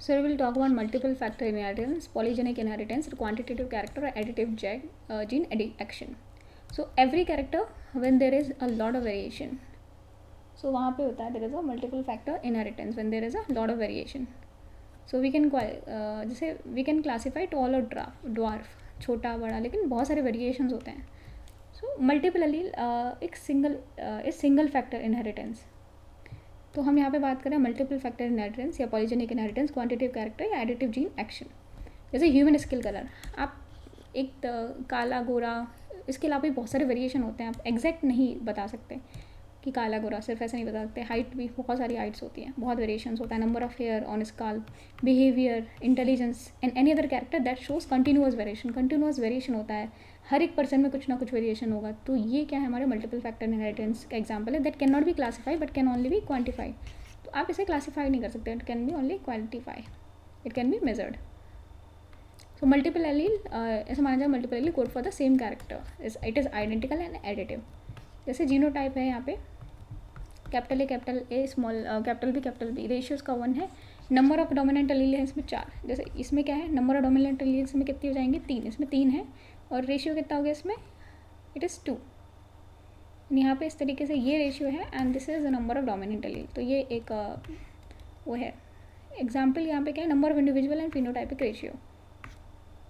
So we will talk about multiple factor inheritance, polygenic inheritance, quantitative character or additive gene action. So every character when there is a lot of variation, so वहाँ पे होता है there is a multiple factor inheritance when there is a lot of variation. So we can जैसे we can classify tall और dwarf, छोटा बड़ा, लेकिन बहुत सारे variations होते हैं. So multiple allele एक single factor inheritance. तो हम यहाँ पे बात करें मल्टीपल फैक्टर इनहेरिटेंस या पॉलीजेनिक इनहेरिटेंस, क्वांटिटेटिव कैरेक्टर या एडिटिव जीन एक्शन. जैसे ह्यूमन स्किन कलर, आप एक काला गोरा, इसके अलावा भी बहुत सारे वेरिएशन होते हैं. आप एग्जैक्ट नहीं बता सकते कि काला गोरा, सिर्फ ऐसे नहीं बता सकते. हाइट भी बहुत सारी हाइट्स होती हैं, बहुत वेरिएशंस होता है. Number of hair on scalp, behaviour, intelligence and any other character that shows continuous variation होता है. हर एक पर्सन में कुछ ना कुछ वेरिएशन होगा. तो ये क्या है, हमारे मल्टीपल फैक्टर इनहेरिटेंस का एग्जांपल है. That can not be classify but can only be quantify. तो आप इसे क्लासीफाई नहीं कर सकते, it can be only quantify, it can be measured. So multiple allele, ऐसा माना जाए multiple allele code for the same character, it is identical and additive. जैसे जीनोटाइप है यहाँ पे capital A small capital B, ratios का 1 है. Number of dominant allele है इसमें 4. जैसे इसमें क्या है, नंबर ऑफ डोमिनेंट एलील्स में कितनी हो जाएंगे, 3. इसमें 3 है और रेशियो कितना हो गया इसमें, इट इज़ 2. यहाँ पे इस तरीके से ये रेशियो है and this is the number of dominant allele. तो ये एक वो है एग्जाम्पल. यहाँ पे क्या है, number of individual and phenotypic ratio.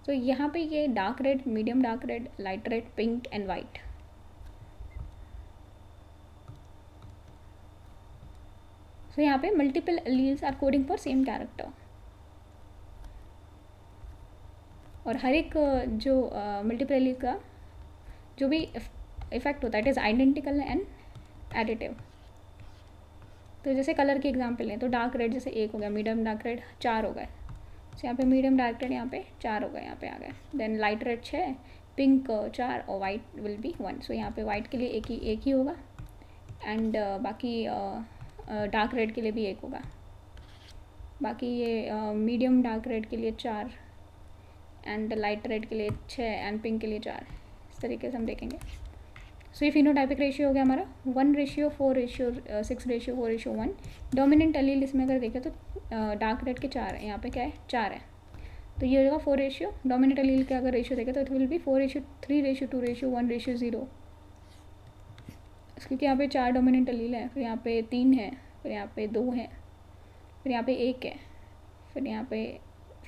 तो यहाँ पे ये dark red, medium dark red, light red, pink and white. तो यहाँ पे multiple alleles are coding for same character. और हर एक जो मल्टीपल एलील का जो भी इफेक्ट होता है, it is identical and additive. तो जैसे कलर की एग्जांपल है, तो डार्क रेड जैसे 1 हो गया, मीडियम डार्क रेड 4 हो गए. तो यहाँ पे मीडियम डार्क रेड यहाँ पे 4 हो गए, यहाँ पे आ गए. देन लाइट रेड 6, पिंक 4 और वाइट विल बी 1. सो यहाँ पे वाइट के लिए एक ही होगा एंड बाकी डार्क रेड के लिए भी 1 होगा. बाकी ये मीडियम डार्क रेड के लिए 4 एंड लाइट रेड के लिए 6 एंड पिंक के लिए 4. इस तरीके से हम देखेंगे. सो ये फिनोटाइपिक रेशियो हो गया हमारा 1:4:6:4:1. डोमिनेंट एलील इसमें अगर देखें तो डार्क रेड के 4 है, यहाँ पे क्या है 4 है. तो ये होगा 4 रेशियो. डोमिनेंट एलील का अगर रेशियो देखें तो इट विल बी 4:3:2:1:0. क्योंकि यहाँ पे 4 डोमिनेंट एलील है, फिर यहाँ पे 3 है, फिर यहाँ पे 2 है, फिर यहाँ पे 1 है, फिर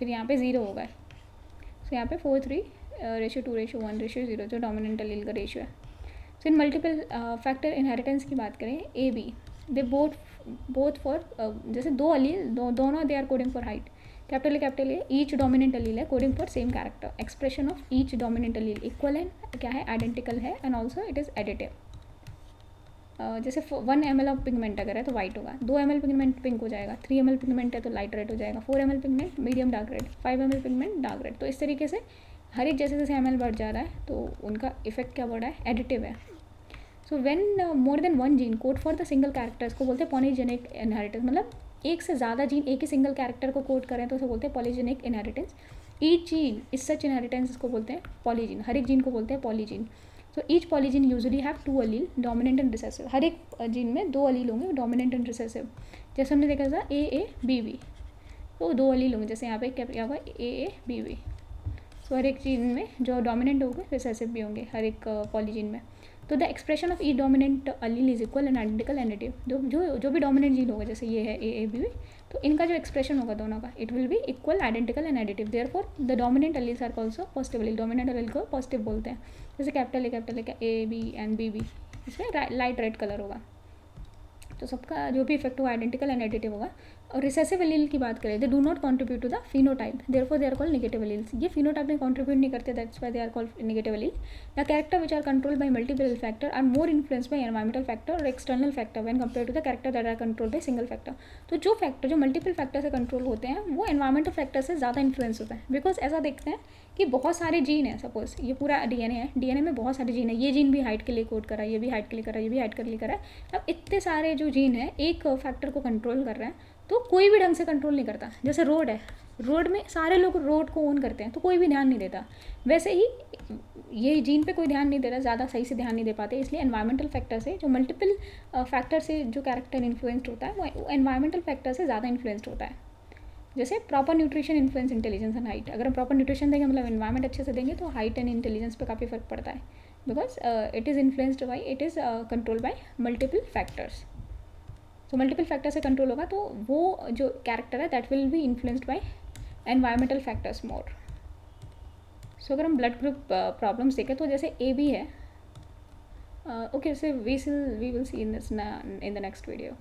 यहाँ पे 0 होगा. सो यहाँ पे 4:3:2:1:0 जो डोमिनेंट एलील का रेशियो है. सो इन मल्टीपल फैक्टर इनहेरिटेंस की बात करें, A B they both for जैसे 2 एलील दोनों they are coding for height. Capital A each dominant allele है coding for same character. Expression of each dominant allele equal है, क्या है, आइडेंटिकल है and also it is additive. जैसे 1 ml of pigment अगर है तो वाइट होगा, 2 ml पिगमेंट पिंक हो जाएगा, 3 ml पिगमेंट है तो लाइट रेड हो जाएगा, 4 ml pigment medium dark red, 5 ml pigment dark red. तो इस तरीके से हर एक जैसे जैसे ml बढ़ जा रहा है तो उनका इफेक्ट क्या बढ़ रहा है, एडिटिव है. So when more than 1 gene code for the single character, इसको बोलते हैं पॉलीजेनिक इनहेरिटेंस. मतलब एक से ज़्यादा जीन एक ही सिंगल कैरेक्टर को कोड करें तो उसे बोलते हैं polygenic inheritance. Each gene is such inheritance, इसको बोलते हैं पॉलीजीन. हर एक जीन को बोलते हैं polygene. So each polygene usually have 2 allele, dominant and recessive. हर एक जीन में 2 एलील होंगे, डोमिनेंट एंड रिसेसिव. जैसे हमने देखा था AABB, तो 2 एलील होंगे. जैसे यहाँ पे क्या होगा AABB. सो हर एक जीन में जो डोमिनेंट होंगे रिसेसिव भी होंगे हर एक पॉलीजीन में. तो the expression of each dominant allele is equal and identical and additive. जो भी डोमिनेंट जीन होगा, जैसे ये है AABB, तो इनका जो एक्सप्रेशन होगा दोनों का, it will be equal, identical and additive. Therefore the dominant alleles are also positive allele. Dominant allele को पॉजिटिव बोलते हैं. जैसे कैपिटल ए का A B एंड BB, इसमें लाइट रेड कलर होगा. तो सबका जो भी इफेक्ट होगा आइडेंटिकल एंड एडिटिव होगा. और रिसेसिव एलील की बात करें, they do not contribute to the phenotype, therefore they are called negative alleles. ये फिनोटाइप में कॉन्ट्रीब्यूट नहीं करते, that's why they are called negative allele. The character which are controlled by multiple factor are more influenced by environmental factor और external factor when compare to the character that are controlled by single factor. तो जो factor जो multiple factor से control होते हैं वो environmental factor से ज़्यादा इन्फ्लुएंस होता है. बिकॉज ऐसा देखते हैं कि बहुत सारे जीन हैं, सपोज ये पूरा DNA है, DNA में बहुत सारे जीन है, ये जीन भी हाइट के लिए कोड करा, ये भी हाइट के लिए करा, ये भी हाइट के लिए करा. अब इतने सारे जो जीन है एक फैक्टर को कंट्रोल कर रहे हैं, तो कोई भी ढंग से कंट्रोल नहीं करता. जैसे रोड है, रोड में सारे लोग रोड को ओन करते हैं तो कोई भी ध्यान नहीं देता. वैसे ही ये जीन पे कोई ध्यान नहीं दे रहा, ज़्यादा सही से ध्यान नहीं दे पाते. इसलिए एनवायरमेंटल फैक्टर से, जो मल्टीपल फैक्टर से जो कैरेक्टर इन्फ्लुएंस्ड होता है वो एनवायरमेंटल फैक्टर से ज़्यादा इन्फ्लुएंस्ड होता है. जैसे proper nutrition influence intelligence and height. अगर हम प्रॉपर न्यूट्रिशन देंगे, मतलब एनवायरनमेंट अच्छे से देंगे, तो हाइट एंड इंटेलिजेंस पे काफ़ी फ़र्क पड़ता है. Because it is influenced by, it is control by multiple factors. तो मल्टीपल फैक्टर से कंट्रोल होगा, तो वो जो कैरेक्टर है that will be influenced by environmental factors more. So अगर हम ब्लड ग्रुप प्रॉब्लम्स देखें, तो जैसे ए बी है. Okay, so we will see in the next video.